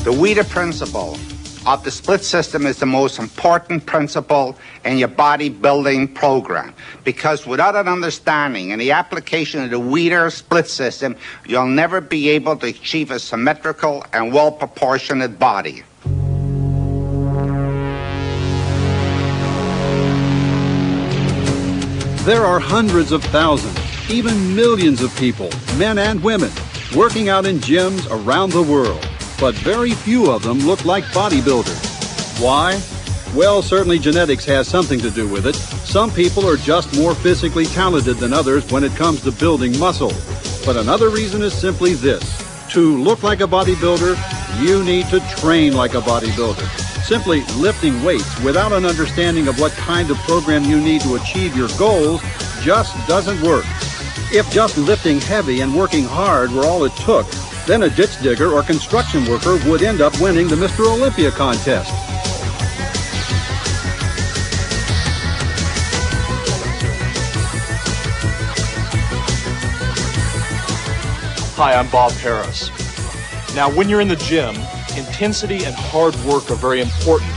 The Weider principle of the split system is the most important principle in your bodybuilding program, because without an understanding and the application of the Weider split system, you'll never be able to achieve a symmetrical and well-proportionate body. There are hundreds of thousands, even millions of people, men and women, working out in gyms around the world, but very few of them look like bodybuilders. Why? Well, certainly genetics has something to do with it. Some people are just more physically talented than others when it comes to building muscle. But another reason is simply this. To look like a bodybuilder, you need to train like a bodybuilder. Simply lifting weights without an understanding of what kind of program you need to achieve your goals just doesn't work. If just lifting heavy and working hard were all it took, then a ditch digger or construction worker would end up winning the Mr. Olympia contest. Hi, I'm Bob Harris. Now, when you're in the gym, intensity and hard work are very important,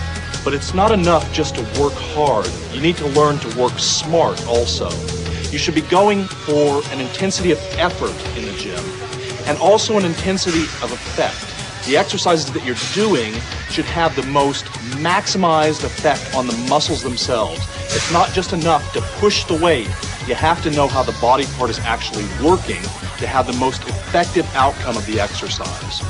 but it's not enough just to work hard. You need to learn to work smart also. You should be going for an intensity of effort in the gym and also an intensity of effect. The exercises that you're doing should have the most maximized effect on the muscles themselves. It's not just enough to push the weight. You have to know how the body part is actually working to have the most effective outcome of the exercise.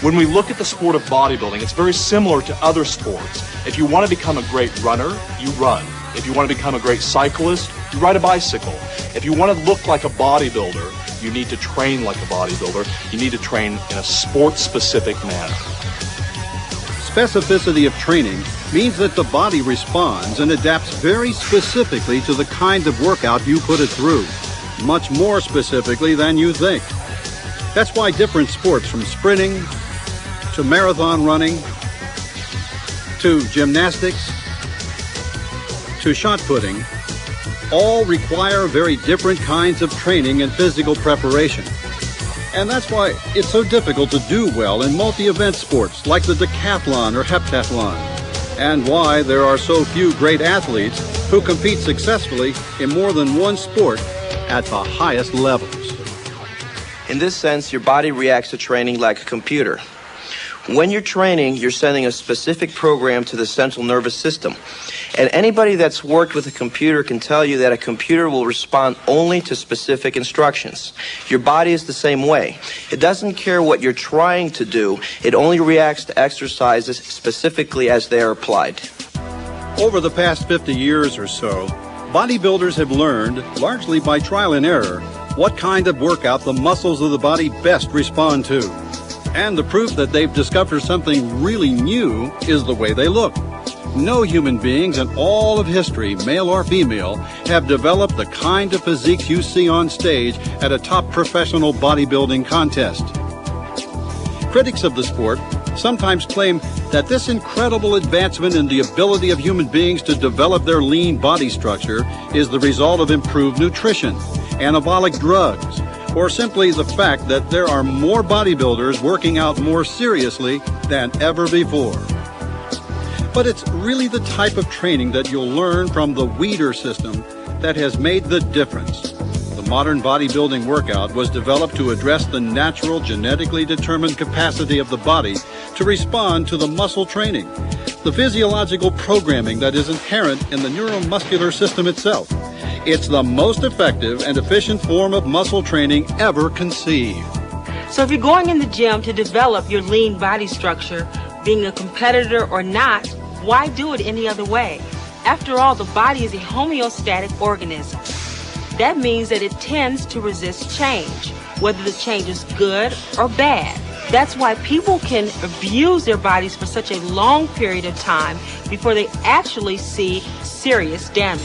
When we look at the sport of bodybuilding, it's very similar to other sports. If you want to become a great runner, you run. If you want to become a great cyclist, you ride a bicycle. If you want to look like a bodybuilder, you need to train like a bodybuilder. You need to train in a sport-specific manner. Specificity of training means that the body responds and adapts very specifically to the kind of workout you put it through, much more specifically than you think. That's why different sports, from sprinting to marathon running to gymnastics to shot putting, all require very different kinds of training and physical preparation. And that's why it's so difficult to do well in multi-event sports like the decathlon or heptathlon, and why there are so few great athletes who compete successfully in more than one sport at the highest levels. In this sense, your body reacts to training like a computer. When you're training, you're sending a specific program to the central nervous system. And anybody that's worked with a computer can tell you that a computer will respond only to specific instructions. Your body is the same way. It doesn't care what you're trying to do. It only reacts to exercises specifically as they are applied. Over the past 50 years or so, bodybuilders have learned, largely by trial and error, what kind of workout the muscles of the body best respond to. And the proof that they've discovered something really new is the way they look. No human beings in all of history, male or female, have developed the kind of physiques you see on stage at a top professional bodybuilding contest. Critics of the sport sometimes claim that this incredible advancement in the ability of human beings to develop their lean body structure is the result of improved nutrition, anabolic drugs, or simply the fact that there are more bodybuilders working out more seriously than ever before. But it's really the type of training that you'll learn from the Weider system that has made the difference. The modern bodybuilding workout was developed to address the natural, genetically determined capacity of the body to respond to the muscle training, the physiological programming that is inherent in the neuromuscular system itself. It's the most effective and efficient form of muscle training ever conceived. So if you're going in the gym to develop your lean body structure, being a competitor or not, why do it any other way? After all, the body is a homeostatic organism. That means that it tends to resist change, whether the change is good or bad. That's why people can abuse their bodies for such a long period of time before they actually see serious damage.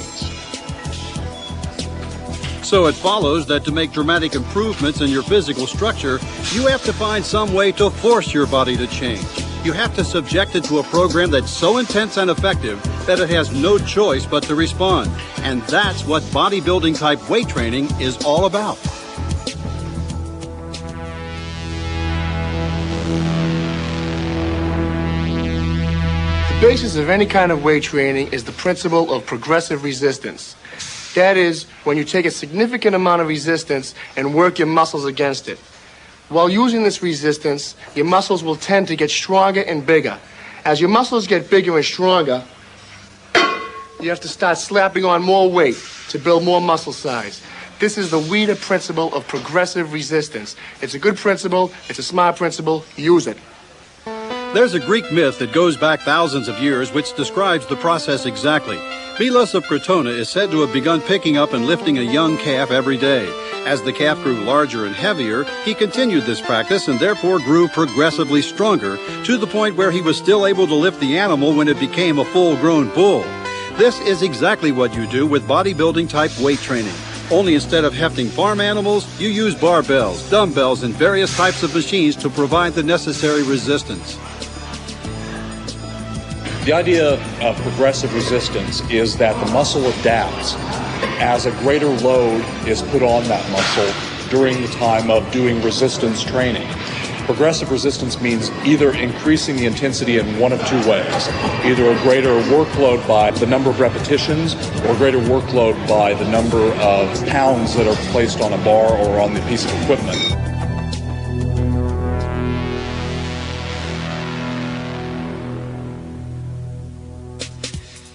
So it follows that to make dramatic improvements in your physical structure, you have to find some way to force your body to change. You have to subject it to a program that's so intense and effective that it has no choice but to respond. And that's what bodybuilding type weight training is all about. basis of any kind of weight training is the principle of progressive resistance. That is, when you take a significant amount of resistance and work your muscles against it. While using this resistance, your muscles will tend to get stronger and bigger. As your muscles get bigger and stronger, you have to start slapping on more weight to build more muscle size. This is the Weider principle of progressive resistance. It's a good principle, it's a smart principle, use it. There's a Greek myth that goes back thousands of years which describes the process exactly. Milos of Crotona is said to have begun picking up and lifting a young calf every day. As the calf grew larger and heavier, he continued this practice and therefore grew progressively stronger to the point where he was still able to lift the animal when it became a full-grown bull. This is exactly what you do with bodybuilding type weight training. Only instead of hefting farm animals, you use barbells, dumbbells, and various types of machines to provide the necessary resistance. The idea of progressive resistance is that the muscle adapts as a greater load is put on that muscle during the time of doing resistance training. Progressive resistance means either increasing the intensity in one of two ways, either a greater workload by the number of repetitions or greater workload by the number of pounds that are placed on a bar or on the piece of equipment.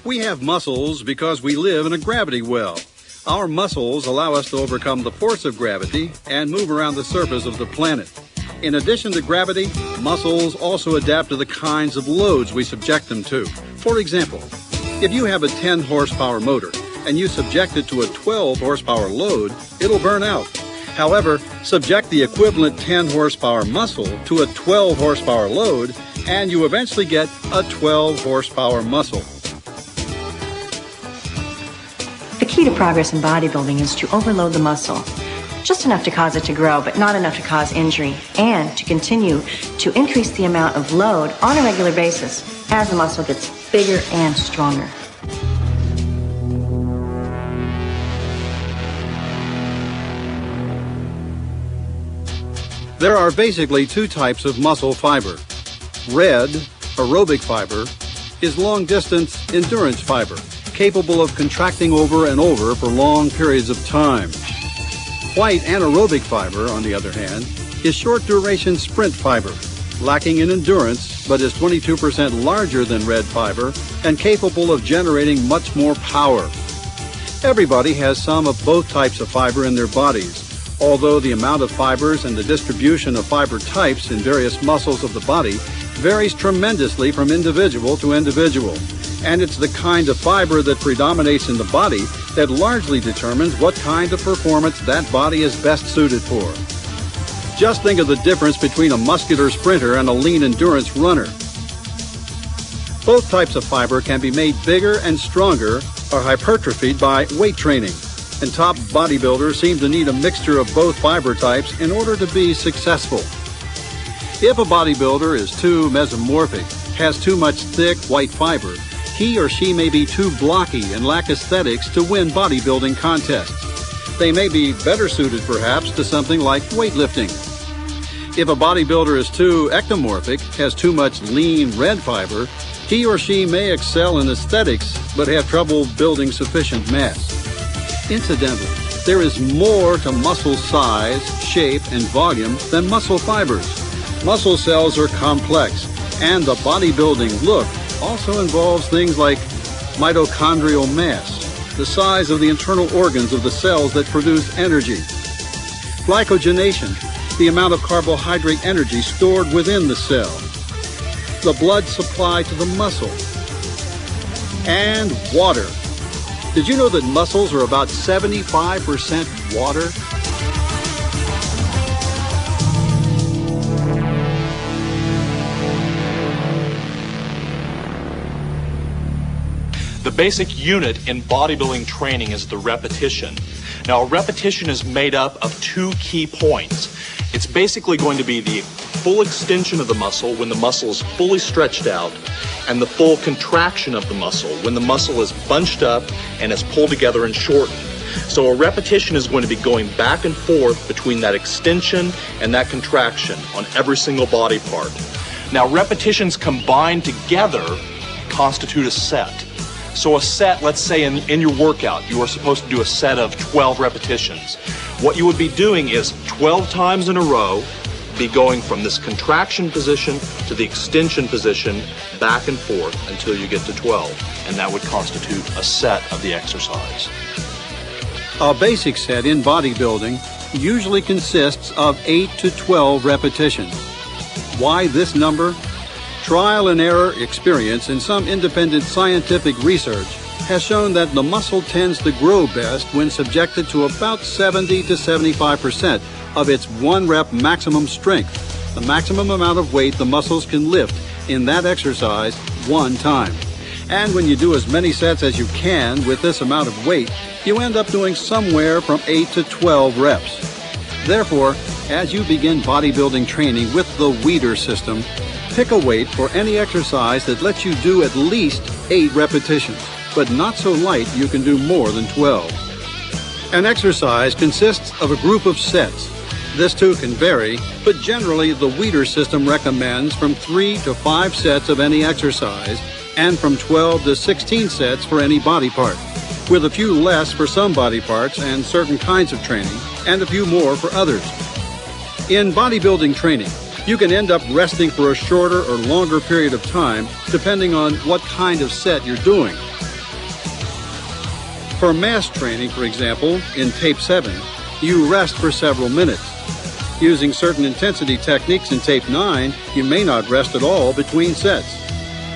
We have muscles because we live in a gravity well. Our muscles allow us to overcome the force of gravity and move around the surface of the planet. In addition to gravity, muscles also adapt to the kinds of loads we subject them to. For example, if you have a 10 horsepower motor and you subject it to a 12 horsepower load, it'll burn out. However, subject the equivalent 10 horsepower muscle to a 12 horsepower load and you eventually get a 12 horsepower muscle. The key to progress in bodybuilding is to overload the muscle, just enough to cause it to grow, but not enough to cause injury, and to continue to increase the amount of load on a regular basis as the muscle gets bigger and stronger. There are basically two types of muscle fiber. Red, aerobic fiber, is long-distance endurance fiber, capable of contracting over and over for long periods of time. White anaerobic fiber, on the other hand, is short-duration sprint fiber, lacking in endurance, but is 22% larger than red fiber and capable of generating much more power. Everybody has some of both types of fiber in their bodies, although the amount of fibers and the distribution of fiber types in various muscles of the body varies tremendously from individual to individual. And it's the kind of fiber that predominates in the body that largely determines what kind of performance that body is best suited for. Just think of the difference between a muscular sprinter and a lean endurance runner. Both types of fiber can be made bigger and stronger or hypertrophied by weight training, and top bodybuilders seem to need a mixture of both fiber types in order to be successful. If a bodybuilder is too mesomorphic, has too much thick white fiber, he or she may be too blocky and lack aesthetics to win bodybuilding contests. They may be better suited, perhaps, to something like weightlifting. If a bodybuilder is too ectomorphic, has too much lean red fiber, he or she may excel in aesthetics, but have trouble building sufficient mass. Incidentally, there is more to muscle size, shape, and volume than muscle fibers. Muscle cells are complex, and the bodybuilding look also involves things like mitochondrial mass, the size of the internal organs of the cells that produce energy, glycogenation, the amount of carbohydrate energy stored within the cell, the blood supply to the muscle, and water. Did you know that muscles are about 75% water? The basic unit in bodybuilding training is the repetition. Now, a repetition is made up of two key points. It's basically going to be the full extension of the muscle when the muscle is fully stretched out, and the full contraction of the muscle when the muscle is bunched up and is pulled together and shortened. So a repetition is going to be going back and forth between that extension and that contraction on every single body part. Now, repetitions combined together constitute a set. So a set, let's say in your workout, you are supposed to do a set of 12 repetitions. What you would be doing is 12 times in a row, be going from this contraction position to the extension position, back and forth until you get to 12. And that would constitute a set of the exercise. A basic set in bodybuilding usually consists of 8 to 12 repetitions. Why this number? Trial and error experience and some independent scientific research has shown that the muscle tends to grow best when subjected to about 70 to 75% of its 1 rep maximum strength, the maximum amount of weight the muscles can lift in that exercise one time. And when you do as many sets as you can with this amount of weight, you end up doing somewhere from 8 to 12 reps. Therefore, as you begin bodybuilding training with the Weider System, pick a weight for any exercise that lets you do at least 8 repetitions, but not so light you can do more than 12. An exercise consists of a group of sets. This too can vary, but generally the Weider System recommends from 3 to 5 sets of any exercise and from 12 to 16 sets for any body part, with a few less for some body parts and certain kinds of training, and a few more for others. In bodybuilding training, you can end up resting for a shorter or longer period of time depending on what kind of set you're doing. For mass training, for example, in tape 7, you rest for several minutes. Using certain intensity techniques in tape 9, you may not rest at all between sets.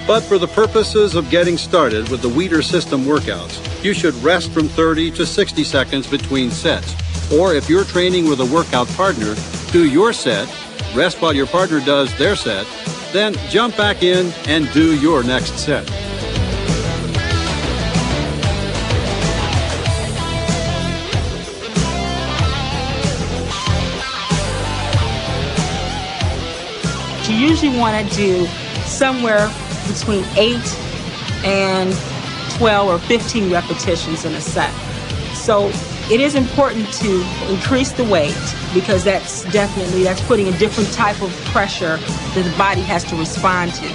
But for the purposes of getting started with the Weider System workouts, you should rest from 30 to 60 seconds between sets. Or if you're training with a workout partner, do your set, rest while your partner does their set, then jump back in and do your next set. You usually want to do somewhere between 8 and 12 or 15 repetitions in a set. So it is important to increase the weight because that's putting a different type of pressure that the body has to respond to.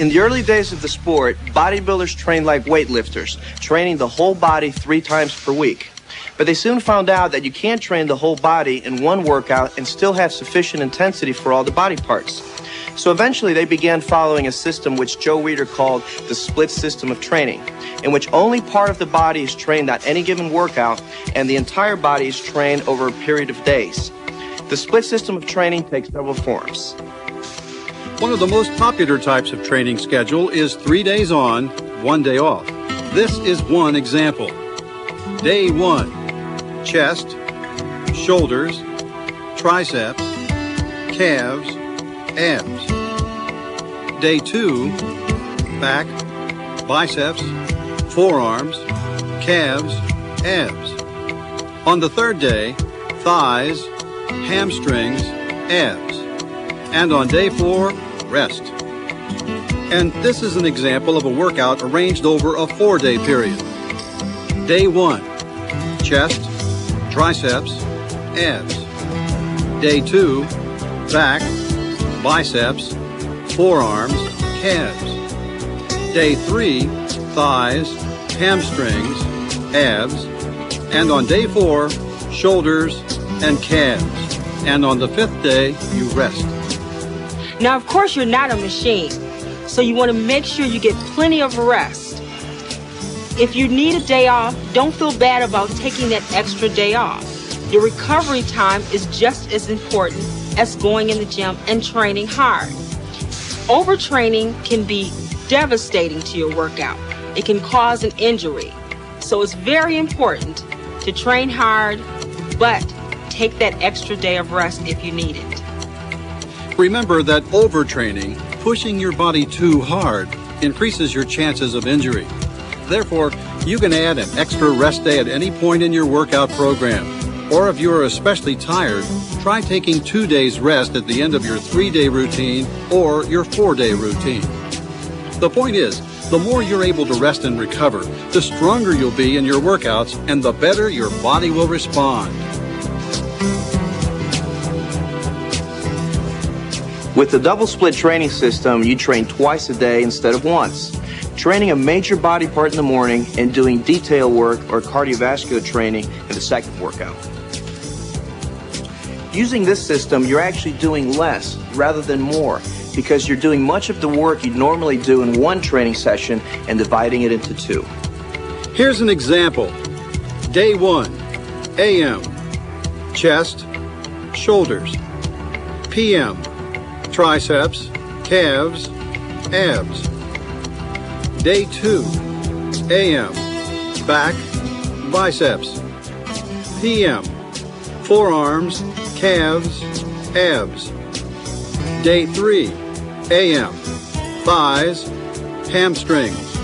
In the early days of the sport, bodybuilders trained like weightlifters, training the whole body 3 times per week. But they soon found out that you can't train the whole body in one workout and still have sufficient intensity for all the body parts. So eventually they began following a system which Joe Weider called the split system of training, in which only part of the body is trained at any given workout and the entire body is trained over a period of days. The split system of training takes several forms. One of the most popular types of training schedule is 3 days on, 1 day off. This is one example. Day 1, chest, shoulders, triceps, calves, abs. Day 2, back, biceps, forearms, calves, abs. On the 3rd day, thighs, hamstrings, abs. And on day 4, rest. And this is an example of a workout arranged over a 4-day period. Day 1, chest, triceps, abs. Day 2, back, biceps, forearms, calves. Day 3, thighs, hamstrings, abs. And on day 4, shoulders and calves. And on the 5th day, you rest. Now, of course, you're not a machine, so you want to make sure you get plenty of rest. If you need a day off, don't feel bad about taking that extra day off. Your recovery time is just as important as going in the gym and training hard. Overtraining can be devastating to your workout. It can cause an injury. So it's very important to train hard, but take that extra day of rest if you need it. Remember that overtraining, pushing your body too hard, increases your chances of injury. Therefore, you can add an extra rest day at any point in your workout program. Or if you are especially tired, try taking 2 days rest at the end of your 3-day routine or your 4-day routine. The point is, the more you're able to rest and recover, the stronger you'll be in your workouts and the better your body will respond. With the double split training system, you train twice a day instead of once. Training a major body part in the morning and doing detail work or cardiovascular training in the second workout. Using this system, you're actually doing less rather than more because you're doing much of the work you'd normally do in one training session and dividing it into two. Here's an example. Day 1, AM, chest, shoulders. PM, triceps, calves, abs. Day 2, AM, back, biceps. PM, forearms, calves, abs. Day 3, AM, thighs, hamstrings.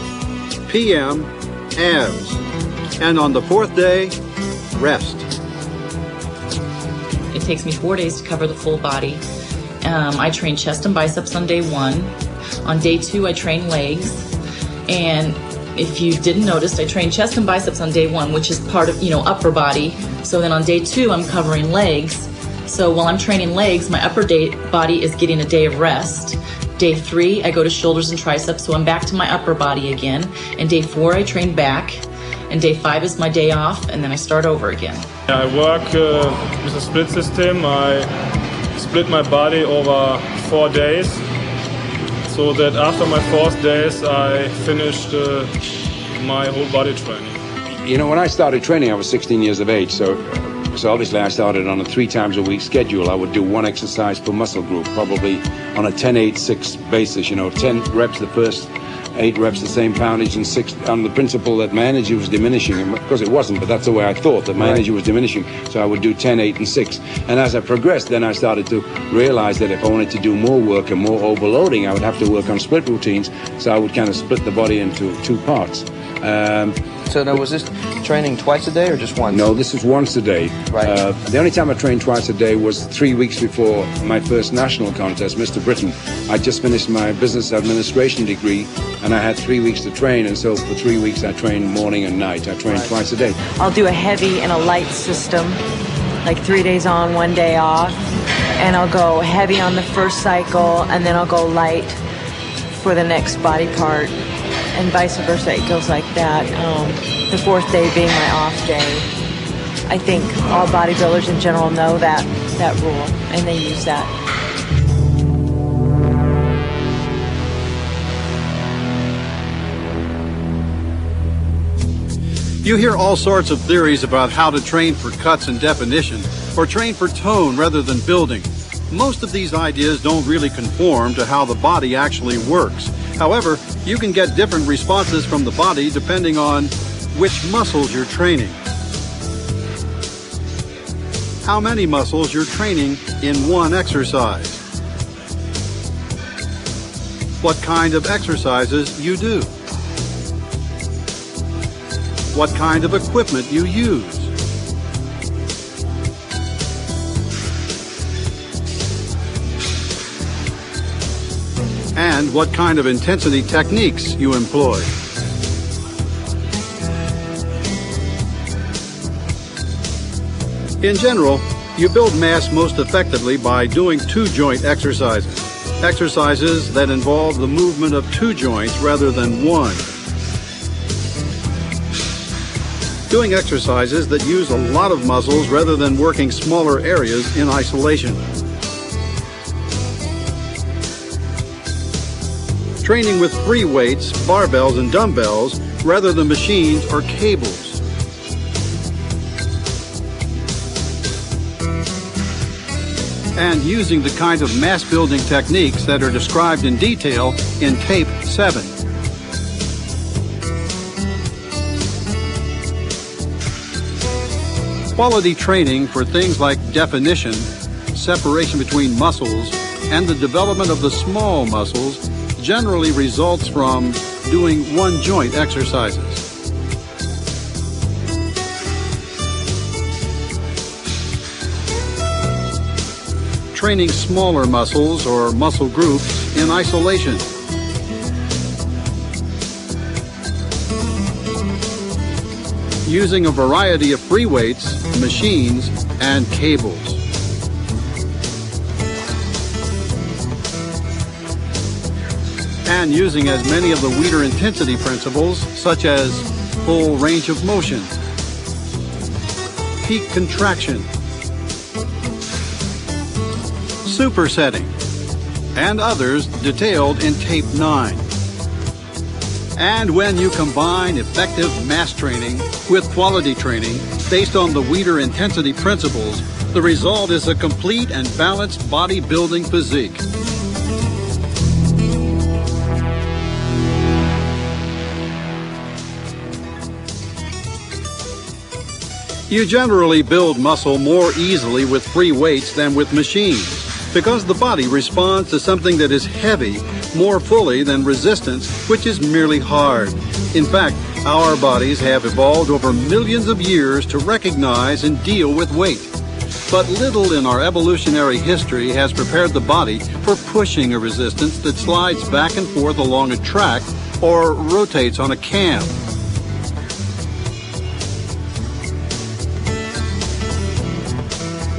PM, abs. And on the 4th day, rest. It takes me 4 days to cover the full body. I train chest and biceps on day 1. On day 2, I train legs. And if you didn't notice, I train chest and biceps on day 1, which is part of, upper body. So then on day 2, I'm covering legs. So while I'm training legs, my upper body is getting a day of rest. Day 3, I go to shoulders and triceps, so I'm back to my upper body again. And day 4, I train back. And day 5 is my day off, and then I start over again. I work with a split system. I split my body over 4 days, so that after my 4th days, I finished my whole body training. When I started training, I was 16 years of age, so obviously I started on a 3 times a week schedule. I would do 1 exercise per muscle group, probably on a 10-8-6 basis, 10 reps the first 8 reps the same poundage, and 6 on the principle that my energy was diminishing. And of course it wasn't, but that's the way I thought, that my energy was diminishing. So I would do 10, 8, and 6. And as I progressed, then I started to realize that if I wanted to do more work and more overloading, I would have to work on split routines. So I would kind of split the body into 2 parts. So now, was this training twice a day or just once? No, this is once a day. Right. The only time I trained twice a day was 3 weeks before my first national contest, Mr. Britain. I just finished my business administration degree, and I had 3 weeks to train, and so for 3 weeks I trained morning and night. I trained twice a day. I'll do a heavy and a light system, like 3 days on, 1 day off, and I'll go heavy on the first cycle, and then I'll go light for the next body part. And vice versa, it goes like that. The 4th day being my off day. I think all bodybuilders in general know that rule, and they use that. You hear all sorts of theories about how to train for cuts and definition, or train for tone rather than building. Most of these ideas don't really conform to how the body actually works. However, you can get different responses from the body depending on which muscles you're training, how many muscles you're training in one exercise, what kind of exercises you do, what kind of equipment you use, and what kind of intensity techniques you employ. In general, you build mass most effectively by doing 2-joint exercises. Exercises that involve the movement of 2 joints rather than 1. Doing exercises that use a lot of muscles rather than working smaller areas in isolation. Training with free weights, barbells, and dumbbells rather than machines or cables. And using the kind of mass-building techniques that are described in detail in Tape 7. Quality training for things like definition, separation between muscles, and the development of the small muscles generally results from doing 1-joint exercises. Training smaller muscles or muscle groups in isolation. Using a variety of free weights, machines, and cables. and using as many of the Weider intensity principles, such as full range of motion, peak contraction, supersetting, and others detailed in Tape 9. And when you combine effective mass training with quality training based on the Weider intensity principles, the result is a complete and balanced bodybuilding physique. You generally build muscle more easily with free weights than with machines, because the body responds to something that is heavy more fully than resistance, which is merely hard. In fact, our bodies have evolved over millions of years to recognize and deal with weight. But little in our evolutionary history has prepared the body for pushing a resistance that slides back and forth along a track or rotates on a cam.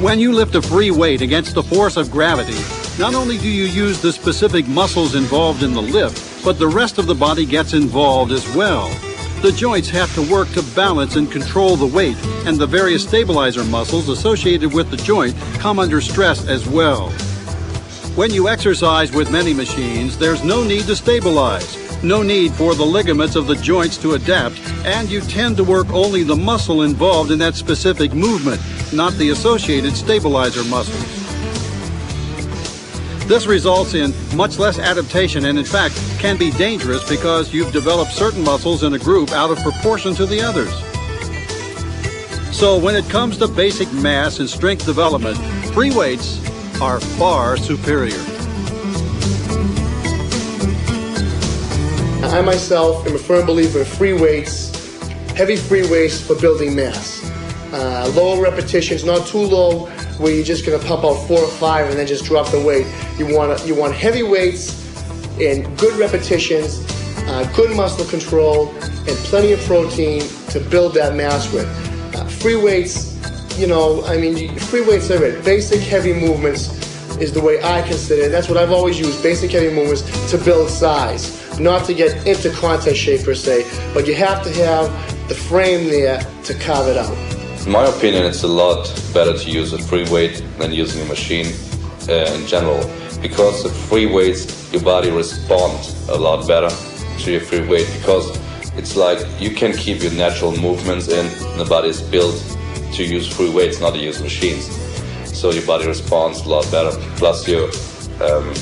When you lift a free weight against the force of gravity, not only do you use the specific muscles involved in the lift, but the rest of the body gets involved as well. The joints have to work to balance and control the weight, and the various stabilizer muscles associated with the joint come under stress as well. When you exercise with many machines, there's no need to stabilize, no need for the ligaments of the joints to adapt, and you tend to work only the muscle involved in that specific movement, not the associated stabilizer muscles. This results in much less adaptation and in fact can be dangerous because you've developed certain muscles in a group out of proportion to the others. So when it comes to basic mass and strength development, free weights are far superior. I myself am a firm believer in free weights, heavy free weights for building mass. Low repetitions, not too low, where you're just gonna pump out 4 or 5 and then just drop the weight. You want heavy weights and good repetitions, good muscle control, and plenty of protein to build that mass with. Free weights, free weights are it. Basic heavy movements is the way I consider it. That's what I've always used, basic heavy movements to build size. Not to get into contest shape per se, but you have to have the frame there to carve it out. In my opinion, it's a lot better to use a free weight than using a machine in general, because the free weights, your body responds a lot better to your free weight, because it's like you can keep your natural movements in, and the body is built to use free weights, not to use machines. So your body responds a lot better, plus your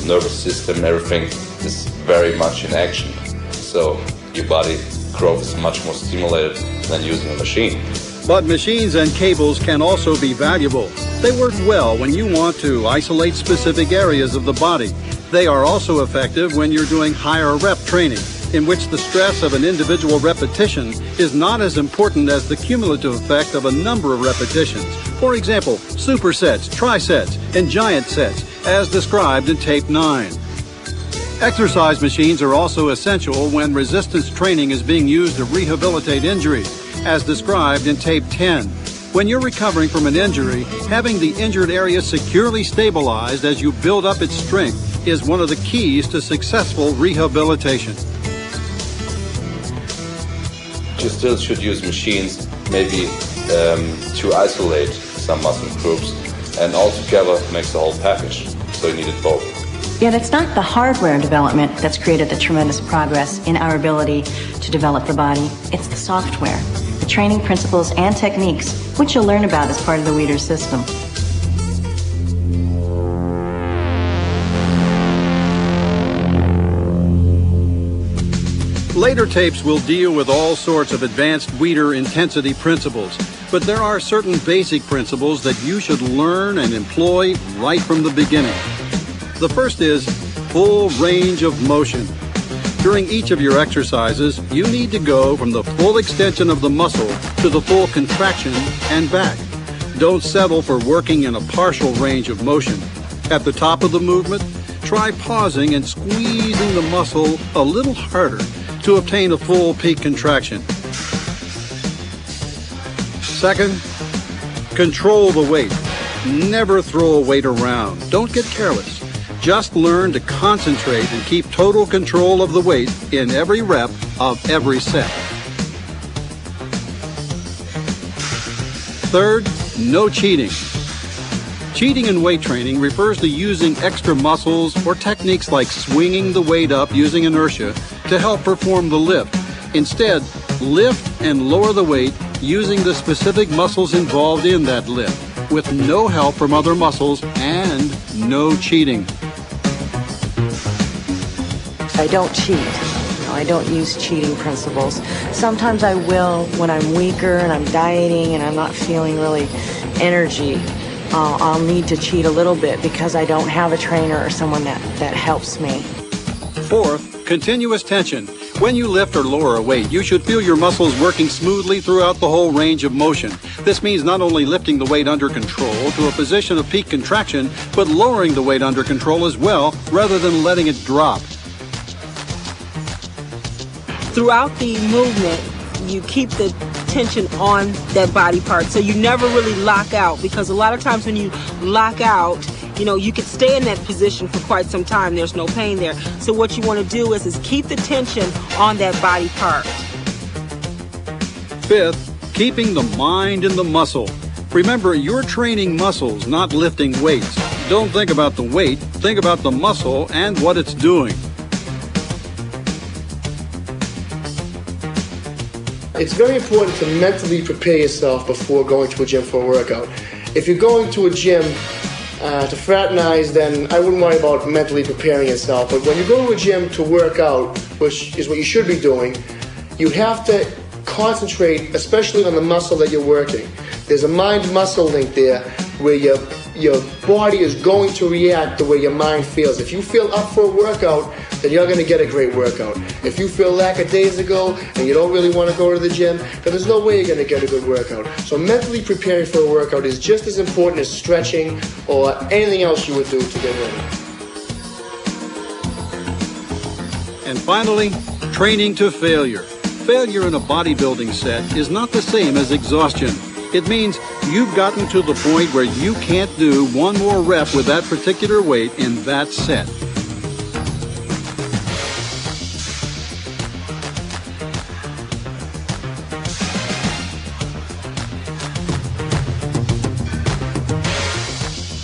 nervous system, everything is very much in action. So your body growth is much more stimulated than using a machine. But machines and cables can also be valuable. They work well when you want to isolate specific areas of the body. They are also effective when you're doing higher rep training, in which the stress of an individual repetition is not as important as the cumulative effect of a number of repetitions. For example, supersets, trisets, and giant sets, as described in Tape 9. Exercise machines are also essential when resistance training is being used to rehabilitate injuries, as described in Tape 10. When you're recovering from an injury, having the injured area securely stabilized as you build up its strength is one of the keys to successful rehabilitation. You still should use machines maybe to isolate some muscle groups, and altogether makes the whole package. So you need it both. Yet it's not the hardware development that's created the tremendous progress in our ability to develop the body. It's the software, the training principles and techniques, which you'll learn about as part of the Weider System. Later tapes will deal with all sorts of advanced Weider intensity principles, but there are certain basic principles that you should learn and employ right from the beginning. The first is full range of motion. During each of your exercises, you need to go from the full extension of the muscle to the full contraction and back. Don't settle for working in a partial range of motion. At the top of the movement, try pausing and squeezing the muscle a little harder to obtain a full peak contraction. Second, control the weight. Never throw a weight around. Don't get careless. Just learn to concentrate and keep total control of the weight in every rep of every set. Third, no cheating. Cheating in weight training refers to using extra muscles or techniques like swinging the weight up using inertia to help perform the lift. Instead, lift and lower the weight using the specific muscles involved in that lift, with no help from other muscles and no cheating. I don't cheat. I don't use cheating principles. Sometimes I will when I'm weaker and I'm dieting and I'm not feeling really energy. I'll need to cheat a little bit because I don't have a trainer or someone that helps me. Fourth, continuous tension. When you lift or lower a weight, you should feel your muscles working smoothly throughout the whole range of motion. This means not only lifting the weight under control to a position of peak contraction, but lowering the weight under control as well, rather than letting it drop. Throughout the movement, you keep the tension on that body part, so you never really lock out, because a lot of times when you lock out, you could stay in that position for quite some time. There's no pain there. So what you want to do is keep the tension on that body part. Fifth, keeping the mind in the muscle. Remember, you're training muscles, not lifting weights. Don't think about the weight, think about the muscle and what it's doing. It's very important to mentally prepare yourself before going to a gym for a workout. If you're going to a gym to fraternize, then I wouldn't worry about mentally preparing yourself. But when you go to a gym to work out, which is what you should be doing, you have to concentrate, especially on the muscle that you're working. There's a mind-muscle link there where your body is going to react the way your mind feels. If you feel up for a workout, then you're going to get a great workout. If you feel lackadaisical and you don't really want to go to the gym, then there's no way you're going to get a good workout. So mentally preparing for a workout is just as important as stretching or anything else you would do to get ready. And finally, training to failure. Failure in a bodybuilding set is not the same as exhaustion. It means you've gotten to the point where you can't do one more rep with that particular weight in that set.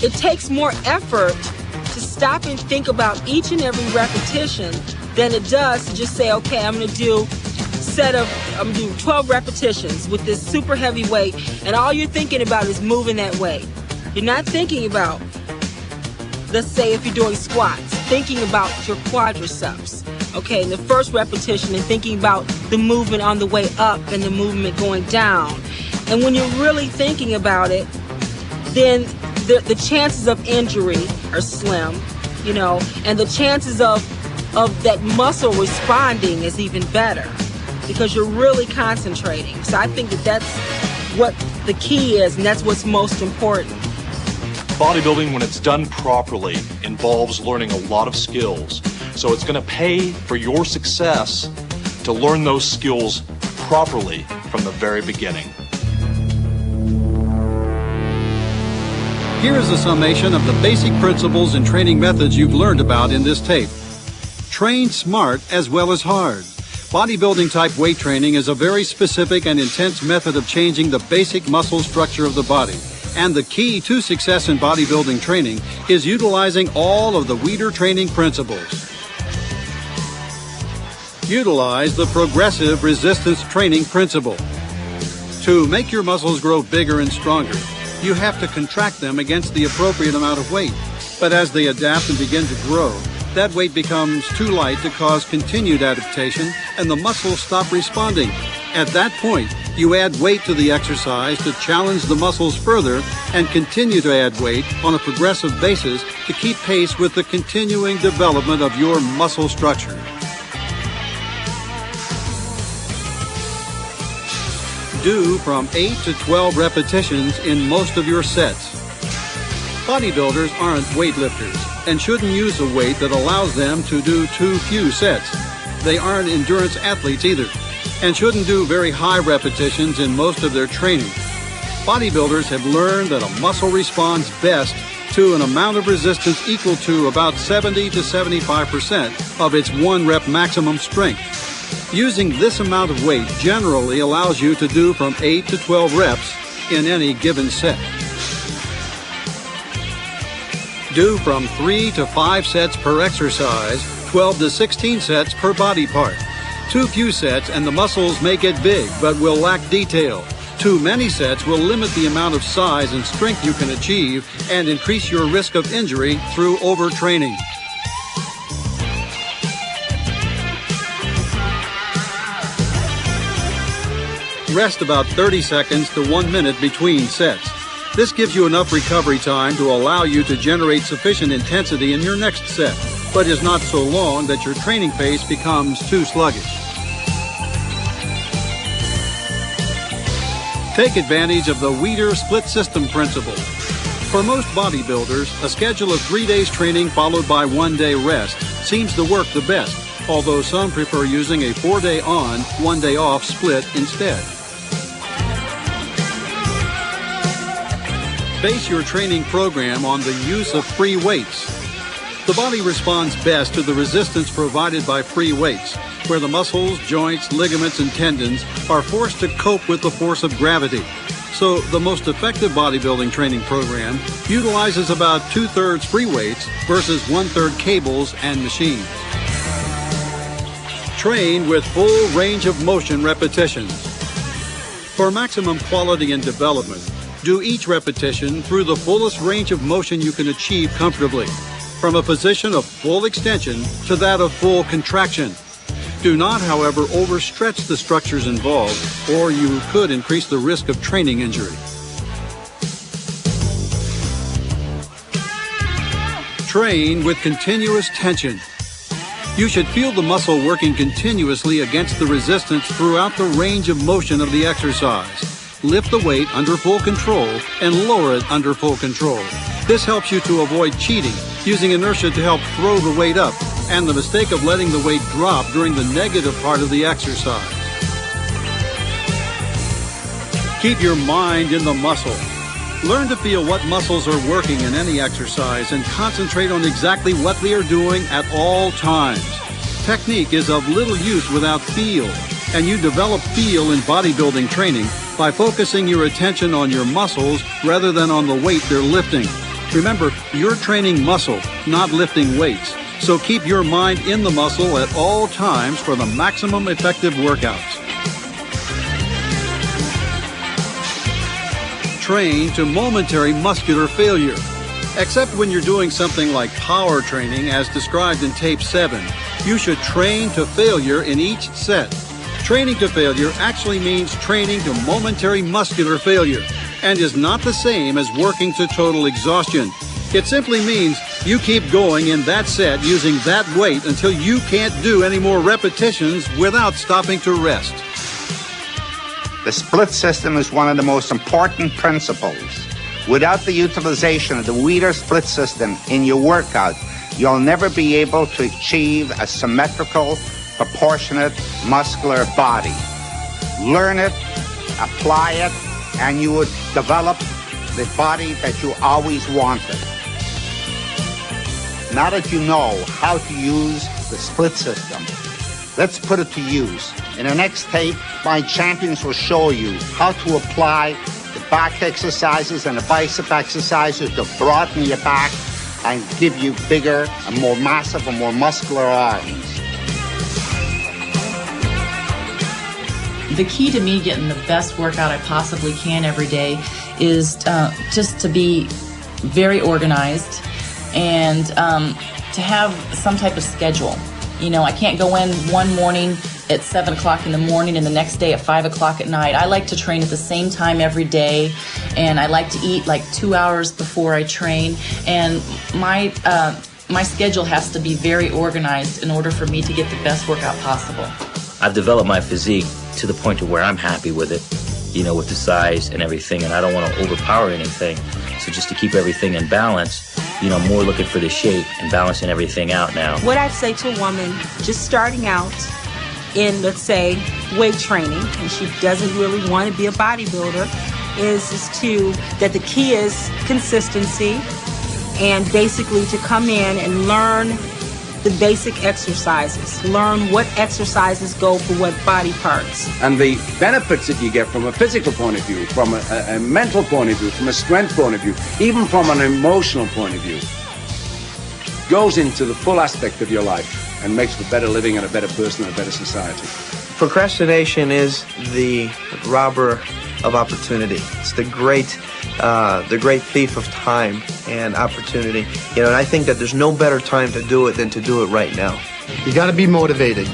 It takes more effort to stop and think about each and every repetition than it does to just say, okay, I'm going to do 12 repetitions with this super heavy weight, and all you're thinking about is moving that weight. You're not thinking about, let's say if you're doing squats, thinking about your quadriceps, okay, in the first repetition, and thinking about the movement on the way up and the movement going down. And when you're really thinking about it, then the chances of injury are slim, and the chances of that muscle responding is even better, because you're really concentrating. So I think that's what the key is, and that's what's most important. Bodybuilding, when it's done properly, involves learning a lot of skills. So it's going to pay for your success to learn those skills properly from the very beginning. Here is a summation of the basic principles and training methods you've learned about in this tape. Train smart as well as hard. Bodybuilding type weight training is a very specific and intense method of changing the basic muscle structure of the body. And the key to success in bodybuilding training is utilizing all of the Weider training principles. Utilize the progressive resistance training principle. To make your muscles grow bigger and stronger, you have to contract them against the appropriate amount of weight. But as they adapt and begin to grow, that weight becomes too light to cause continued adaptation, and the muscles stop responding. At that point, you add weight to the exercise to challenge the muscles further and continue to add weight on a progressive basis to keep pace with the continuing development of your muscle structure. Do from 8 to 12 repetitions in most of your sets. Bodybuilders aren't weightlifters and shouldn't use a weight that allows them to do too few sets. They aren't endurance athletes either, and shouldn't do very high repetitions in most of their training. Bodybuilders have learned that a muscle responds best to an amount of resistance equal to about 70 to 75% of its 1 rep maximum strength. Using this amount of weight generally allows you to do from 8 to 12 reps in any given set. Do from 3 to 5 sets per exercise, 12 to 16 sets per body part. Too few sets and the muscles may get big but will lack detail. Too many sets will limit the amount of size and strength you can achieve and increase your risk of injury through overtraining. Rest about 30 seconds to 1 minute between sets. This gives you enough recovery time to allow you to generate sufficient intensity in your next set, but is not so long that your training pace becomes too sluggish. Take advantage of the Weider split system principle. For most bodybuilders, a schedule of 3 days training followed by 1 day rest seems to work the best, although some prefer using a 4-day on, 1 day off split instead. Base your training program on the use of free weights. The body responds best to the resistance provided by free weights, where the muscles, joints, ligaments, and tendons are forced to cope with the force of gravity. So the most effective bodybuilding training program utilizes about 2/3 free weights versus 1/3 cables and machines. Train with full range of motion repetitions. For maximum quality and development, do each repetition through the fullest range of motion you can achieve comfortably, from a position of full extension to that of full contraction. Do not, however, overstretch the structures involved, or you could increase the risk of training injury. Train with continuous tension. You should feel the muscle working continuously against the resistance throughout the range of motion of the exercise. Lift the weight under full control and lower it under full control. This helps you to avoid cheating, using inertia to help throw the weight up, and the mistake of letting the weight drop during the negative part of the exercise. Keep your mind in the muscle. Learn to feel what muscles are working in any exercise and concentrate on exactly what they are doing at all times. Technique is of little use without feel, and you develop feel in bodybuilding training by focusing your attention on your muscles rather than on the weight they're lifting. Remember, you're training muscle, not lifting weights. So keep your mind in the muscle at all times for the maximum effective workouts. Train to momentary muscular failure. Except when you're doing something like power training as described in tape 7, you should train to failure in each set. Training to failure actually means training to momentary muscular failure and is not the same as working to total exhaustion. It simply means you keep going in that set using that weight until you can't do any more repetitions without stopping to rest. The split system is one of the most important principles. Without the utilization of the Weider split system in your workout, you'll never be able to achieve a symmetrical, proportionate, muscular body. Learn it, apply it, and you would develop the body that you always wanted. Now that you know how to use the split system, let's put it to use. In the next tape, my champions will show you how to apply the back exercises and the bicep exercises to broaden your back and give you bigger and more massive and more muscular arms. The key to me getting the best workout I possibly can every day is just to be very organized and to have some type of schedule. You know, I can't go in one morning at 7 o'clock in the morning and the next day at 5 o'clock at night. I like to train at the same time every day, and I like to eat like 2 hours before I train. And my schedule has to be very organized in order for me to get the best workout possible. I've developed my physique to the point to where I'm happy with it, you know, with the size and everything, and I don't want to overpower anything. So just to keep everything in balance, you know, more looking for the shape and balancing everything out now. What I'd say to a woman just starting out in, let's say, weight training, and she doesn't really want to be a bodybuilder, is that the key is consistency, and basically to come in and learn the basic exercises, learn what exercises go for what body parts. And the benefits that you get from a physical point of view, from a mental point of view, from a strength point of view, even from an emotional point of view, goes into the full aspect of your life and makes for better living and a better person and a better society. Procrastination is the robber of opportunity. It's the great thief of time and opportunity. You know, and I think that there's no better time to do it than to do it right now. You got to be motivated.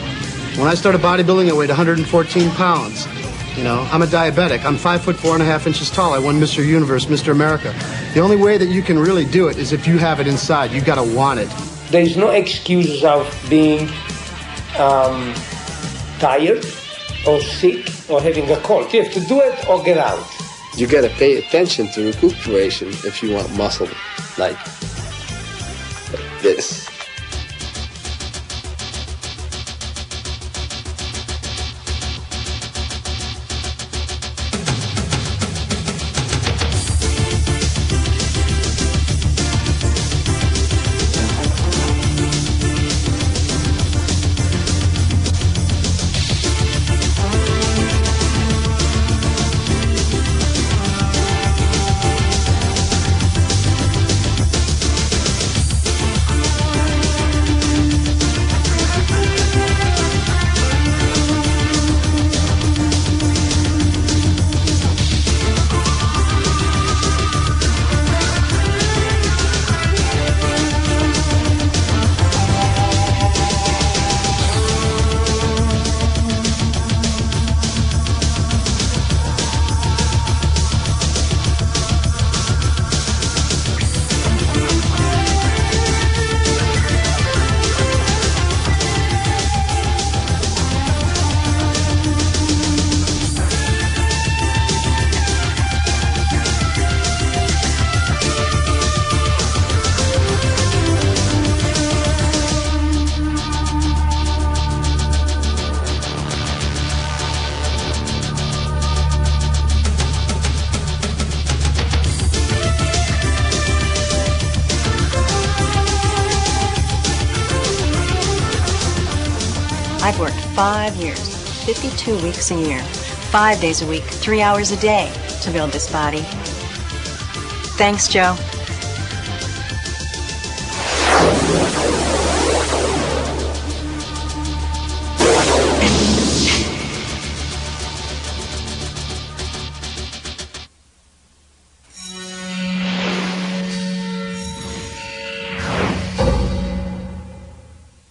When I started bodybuilding, I weighed 114 pounds. You know, I'm a diabetic. I'm 5'4.5" tall. I won Mr. Universe, Mr. America. The only way that you can really do it is if you have it inside. You got to want it. There is no excuses of being tired or sick or having a cold. You have to do it or get out. You got to pay attention to recuperation if you want muscle like this. I've worked 5 years, 52 weeks a year, 5 days a week, 3 hours a day to build this body. Thanks, Joe.